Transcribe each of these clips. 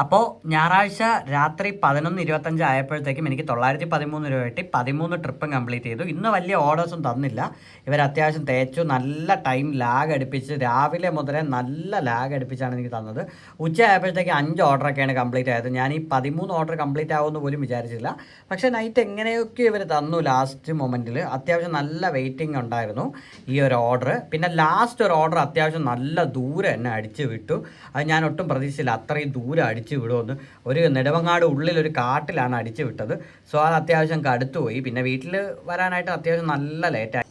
അപ്പോൾ ഞായറാഴ്ച രാത്രി 11:25 ആയപ്പോഴത്തേക്കും എനിക്ക് 913 രൂപ കിട്ടി. 13 ട്രിപ്പും കംപ്ലീറ്റ് ചെയ്തു. ഇന്ന് വലിയ ഓർഡേഴ്സും തന്നില്ല. ഇവർ അത്യാവശ്യം തേച്ചു, നല്ല ടൈം ലാഗ് അടുപ്പിച്ച് രാവിലെ മുതലേ നല്ല ലാഗ് അടുപ്പിച്ചാണ് എനിക്ക് തന്നത്. ഉച്ച ആയപ്പോഴത്തേക്ക് 5 ഓർഡറൊക്കെയാണ് കംപ്ലീറ്റ് ആയത്. ഞാൻ ഈ 13 ഓർഡർ കംപ്ലീറ്റ് ആവുമെന്ന് പോലും വിചാരിച്ചില്ല. പക്ഷേ നൈറ്റ് എങ്ങനെയൊക്കെ ഇവർ തന്നു. ലാസ്റ്റ് മൊമെൻറ്റിൽ അത്യാവശ്യം നല്ല വെയിറ്റിംഗ് ഉണ്ടായിരുന്നു ഈ ഒരു ഓർഡർ. പിന്നെ ലാസ്റ്റ് ഒരു ഓർഡർ അത്യാവശ്യം നല്ല ദൂരെ എന്നെ അടിച്ചു വിട്ടു. അത് ഞാൻ ഒട്ടും പ്രതീക്ഷിച്ചില്ല, അത്രയും ദൂരം അടിച്ചു വിടുമെന്ന്. ഒരു നെടുമങ്ങാട് ഉള്ളിലൊരു കാട്ടിലാണ് അടിച്ചു വിട്ടത്. സോ അത് അത്യാവശ്യം കടുത്തുപോയി. പിന്നെ വീട്ടിൽ വരാനായിട്ട് അത്യാവശ്യം നല്ല ലേറ്റായി.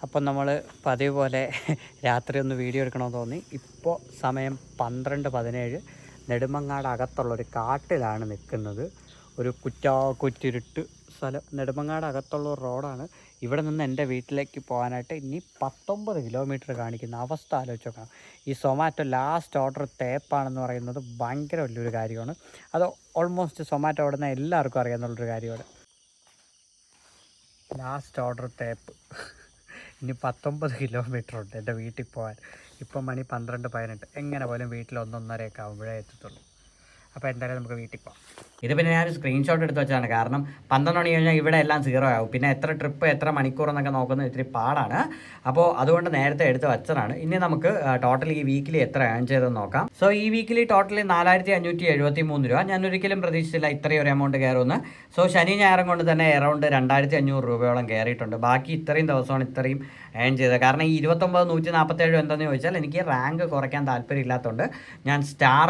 അപ്പം നമ്മൾ പതിവ് പോലെ രാത്രി ഒന്ന് വീഡിയോ എടുക്കണമെന്ന് തോന്നി. ഇപ്പോൾ സമയം 12:17. നെടുമങ്ങാട് അകത്തുള്ളൊരു കാട്ടിലാണ് നിൽക്കുന്നത്. ഒരു കുറ്റിരുട്ട് സ്ഥലം. നെടുമങ്ങാട് അകത്തുള്ള റോഡാണ്. ഇവിടെ നിന്ന് എൻ്റെ വീട്ടിലേക്ക് പോകാനായിട്ട് ഇനി 19 കിലോമീറ്റർ കാണിക്കുന്ന അവസ്ഥ ആലോചിച്ച് നോക്കണം. ഈ സൊമാറ്റോ ലാസ്റ്റ് ഓർഡർ തേപ്പാണെന്ന് പറയുന്നത് ഭയങ്കര വലിയൊരു കാര്യമാണ്. അത് ഓൾമോസ്റ്റ് സൊമാറ്റോ ഓടുന്ന എല്ലാവർക്കും അറിയാമെന്നുള്ളൊരു കാര്യമാണ്. ലാസ്റ്റ് ഓർഡർ തേപ്പ്. ഇനി 19 കിലോമീറ്റർ ഉണ്ട് എൻ്റെ വീട്ടിൽ പോകാൻ. ഇപ്പം മണി 12:18. എങ്ങനെ പോലും വീട്ടിൽ 1:30 ആകുമ്പോഴേ എത്തത്തുള്ളൂ. അപ്പോൾ എന്തായാലും നമുക്ക് വീട്ടിൽ പോകാം. ഇത് പിന്നെ ഞാൻ സ്ക്രീൻഷോട്ട് എടുത്ത് വെച്ചാണ്. കാരണം 12 മണി കഴിഞ്ഞാൽ ഇവിടെ എല്ലാം 0 ആവും. പിന്നെ എത്ര ട്രിപ്പ് എത്ര മണിക്കൂർ എന്നൊക്കെ നോക്കുന്നത് ഇത്തിരി പാടാണ്. അപ്പോൾ അതുകൊണ്ട് നേരത്തെ എടുത്ത് വെച്ചതാണ്. ഇനി നമുക്ക് ടോട്ടൽ ഈ വീക്കിലി എത്ര ഏൺ ചെയ്തെന്ന് നോക്കാം. സോ ഈ വീക്കിലി ടോട്ടലി 4573 രൂപ. ഞാൻ ഒരിക്കലും പ്രതീക്ഷിച്ചില്ല ഇത്രയും ഒരു എമൗണ്ട് കയറുമെന്ന്. സോ ശനി ഞായറും കൊണ്ട് തന്നെ എറൗണ്ട് 2500 രൂപയോളം കയറിയിട്ടുണ്ട്. ബാക്കി ഇത്രയും ദിവസമാണ് ഇത്രയും ഏൺ ചെയ്തത്. കാരണം ഈ 29,147 എന്താണെന്ന് ചോദിച്ചാൽ എനിക്ക് റാങ്ക് കുറയ്ക്കാൻ താല്പര്യമില്ലാത്തതുകൊണ്ട് ഞാൻ സ്റ്റാർ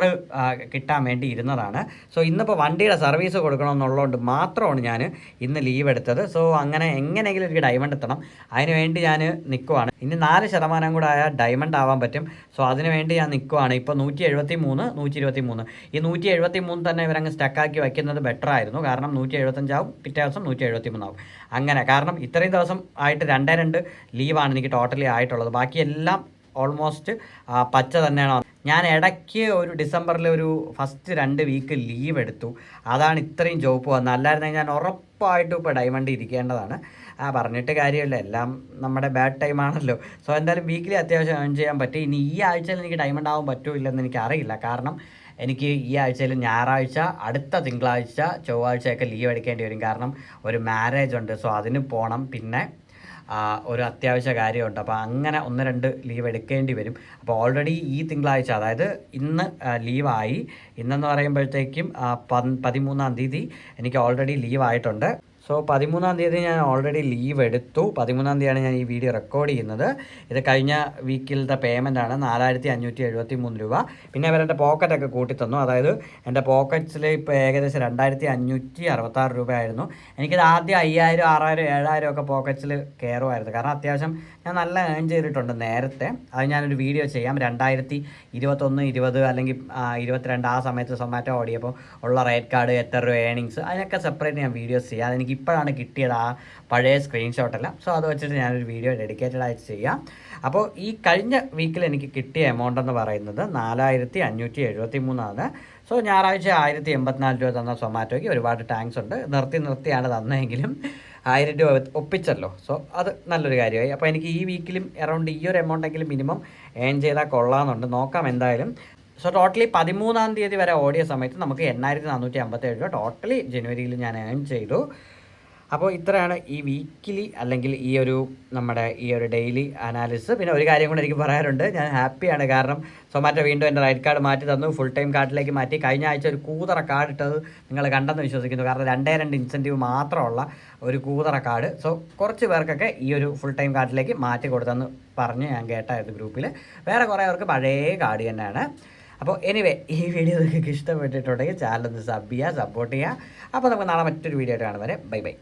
കിട്ടാൻ വേണ്ടി ഇരുന്നതാണ്. സോ ഇന്നിപ്പോൾ വണ്ടിയുടെ സർവീസ് കൊടുക്കണമെന്നുള്ളതുകൊണ്ട് മാത്രമാണ് ഞാൻ ഇന്ന് ലീവ് എടുത്തത്. സോ അങ്ങനെ എങ്ങനെയെങ്കിലും എനിക്ക് ഡയമണ്ട് എത്തണം. അതിന് വേണ്ടി ഞാൻ നിൽക്കുവാണ്. ഇനി 4% കൂടെ ആയാൽ ഡയമണ്ട് ആവാൻ പറ്റും. സോ അതിന് വേണ്ടി ഞാൻ നിൽക്കുവാണ്. ഇപ്പോൾ 173, 123. ഈ 173 തന്നെ ഇവരങ്ങ് സ്റ്റക്കാക്കി വയ്ക്കുന്നത് ബെറ്റർ ആയിരുന്നു. കാരണം 175 ആവും, പിറ്റേ ദിവസം 173 ആവും. അങ്ങനെ കാരണം ഇത്രയും ദിവസം ആയിട്ട് 2 ലീവാണ് എനിക്ക് ടോട്ടലി ആയിട്ടുള്ളത്. ബാക്കിയെല്ലാം ഓൾമോസ്റ്റ് പച്ച തന്നെയാണ്. ഞാൻ ഇടയ്ക്ക് ഒരു ഡിസംബറിൽ ഒരു ഫസ്റ്റ് 2 വീക്ക് ലീവ് എടുത്തു. അതാണ് ഇത്രയും ജോബ് വന്നത്. അല്ലായിരുന്നെങ്കിൽ ഞാൻ ഉറപ്പായിട്ടും ഇപ്പോൾ ഡയമണ്ട് ഇരിക്കേണ്ടതാണ്. പറഞ്ഞിട്ട് കാര്യമില്ല, എല്ലാം നമ്മുടെ ബാഡ് ടൈം ആണല്ലോ. സോ എന്തായാലും വീക്കിലി അത്യാവശ്യം ഏൺ ചെയ്യാൻ പറ്റി. ഇനി ഈ ആഴ്ചയിൽ എനിക്ക് ഡയമണ്ട് ആവാൻ പറ്റുമില്ലെന്ന് എനിക്ക് അറിയില്ല. കാരണം എനിക്ക് ഈ ആഴ്ചയിൽ ഞായറാഴ്ച, അടുത്ത തിങ്കളാഴ്ച, ചൊവ്വാഴ്ചയൊക്കെ ലീവ് എടുക്കേണ്ടി വരും. കാരണം ഒരു മാരേജ് ഉണ്ട്. സോ അതിന് പോകണം. പിന്നെ ഒരു അത്യാവശ്യ കാര്യമുണ്ട്. അപ്പോൾ അങ്ങനെ 1-2 ലീവ് എടുക്കേണ്ടി വരും. അപ്പോൾ ഓൾറെഡി ഈ തിങ്കളാഴ്ച, അതായത് ഇന്ന് ലീവായി. ഇന്നെന്ന് പറയുമ്പോഴത്തേക്കും 13-ാം തീയതി എനിക്ക് ഓൾറെഡി ലീവായിട്ടുണ്ട്. സോ 13-ാം തീയതി ഞാൻ ഓൾറെഡി ലീവ് എടുത്തു. 13-ാം തീയതിയാണ് ഞാൻ ഈ വീഡിയോ റെക്കോർഡ് ചെയ്യുന്നത്. ഇത് കഴിഞ്ഞ വീക്കിലത്തെ പേയ്മെൻറ്റാണ് 4573 രൂപ. പിന്നെ അവരെൻ്റെ പോക്കറ്റൊക്കെ കൂട്ടിത്തന്നു. അതായത് എൻ്റെ പോക്കറ്റ്സിൽ ഇപ്പോൾ ഏകദേശം 2566 രൂപയായിരുന്നു. എനിക്കിത് ആദ്യം 5000, 6000, 7000 ഒക്കെ പോക്കറ്റ്സിൽ കയറുമായിരുന്നു. കാരണം അത്യാവശ്യം ഞാൻ നല്ല ഏൺ ചെയ്തിട്ടുണ്ട് നേരത്തെ. അത് ഞാനൊരു വീഡിയോ ചെയ്യാം. 2021, 20 അല്ലെങ്കിൽ 22 ആ സമയത്ത് സൊമാറ്റോ ഓടിയപ്പോൾ ഉള്ള റേറ്റ് കാർഡ്, എത്ര രൂപ ഏണിങ്സ്, അതിനൊക്കെ സെപ്പറേറ്റ് ഞാൻ വീഡിയോസ് ചെയ്യാം. അതെനിക്ക് ഇപ്പോഴാണ് കിട്ടിയത് ആ പഴയ സ്ക്രീൻഷോട്ടെല്ലാം. സോ അത് വെച്ചിട്ട് ഞാനൊരു വീഡിയോ ഡെഡിക്കേറ്റഡ് ആയിട്ട് ചെയ്യാം. അപ്പോൾ ഈ കഴിഞ്ഞ വീക്കിൽ എനിക്ക് കിട്ടിയ എമൗണ്ട് എന്ന് പറയുന്നത് 4573 ആണ്. സോ ഞായറാഴ്ച 1084 രൂപ തന്ന സൊമാറ്റോയ്ക്ക് ഒരുപാട് താങ്ക്സ് ഉണ്ട്. നിർത്തിയാണ് തന്നതെങ്കിലും 1000 രൂപ ഒപ്പിച്ചല്ലോ. സോ അത് നല്ലൊരു കാര്യമായി. അപ്പോൾ എനിക്ക് ഈ വീക്കിലും അറൗണ്ട് ഈ ഒരു എമൗണ്ടെങ്കിലും മിനിമം ഏൺ ചെയ്താൽ കൊള്ളാമെന്നുണ്ട്. നോക്കാം എന്തായാലും. സോ ടോട്ടലി 13-ാം തീയതി വരെ ഓടിയ സമയത്ത് നമുക്ക് 8457 രൂപ ടോട്ടലി ജനുവരിയിൽ ഞാൻ ഏൺ ചെയ്തു. അപ്പോൾ ഇത്രയാണ് ഈ വീക്കിലി അല്ലെങ്കിൽ നമ്മുടെ ഈ ഒരു ഡെയിലി അനാലിസിസ്. പിന്നെ ഒരു കാര്യം കൂടെ എനിക്ക് പറയാറുണ്ട്. ഞാൻ ഹാപ്പിയാണ്. കാരണം സൊമാറ്റോ വീണ്ടും എൻ്റെ റൈറ്റ് കാർഡ് മാറ്റി തന്നു. ഫുൾ ടൈം കാർഡിലേക്ക് മാറ്റി. കഴിഞ്ഞ ആഴ്ച ഒരു കൂതറ കാർഡ് ഇട്ടത് നിങ്ങൾ കണ്ടെന്ന് വിശ്വസിക്കുന്നു. കാരണം 2 ഇൻസെൻറ്റീവ് മാത്രമുള്ള ഒരു കൂതറ കാർഡ്. സോ കുറച്ച് പേർക്കൊക്കെ ഈ ഒരു ഫുൾ ടൈം കാർഡിലേക്ക് മാറ്റി കൊടുത്തെന്ന് പറഞ്ഞ് ഞാൻ കേട്ടായിരുന്നു ഗ്രൂപ്പിൽ. വേറെ കുറേ പേർക്ക് പഴയ കാർഡ് തന്നെയാണ്. അപ്പോൾ എനിവേ, ഈ വീഡിയോ നിങ്ങൾക്ക് ഇഷ്ടപ്പെട്ടിട്ടുണ്ടെങ്കിൽ ചാനൽ ഒന്ന് സബ് ചെയ്യുക, സപ്പോർട്ട് ചെയ്യുക. അപ്പോൾ നമുക്ക് നാളെ മറ്റൊരു വീഡിയോ ആയിട്ട് കാണും വരെ. Bye bye.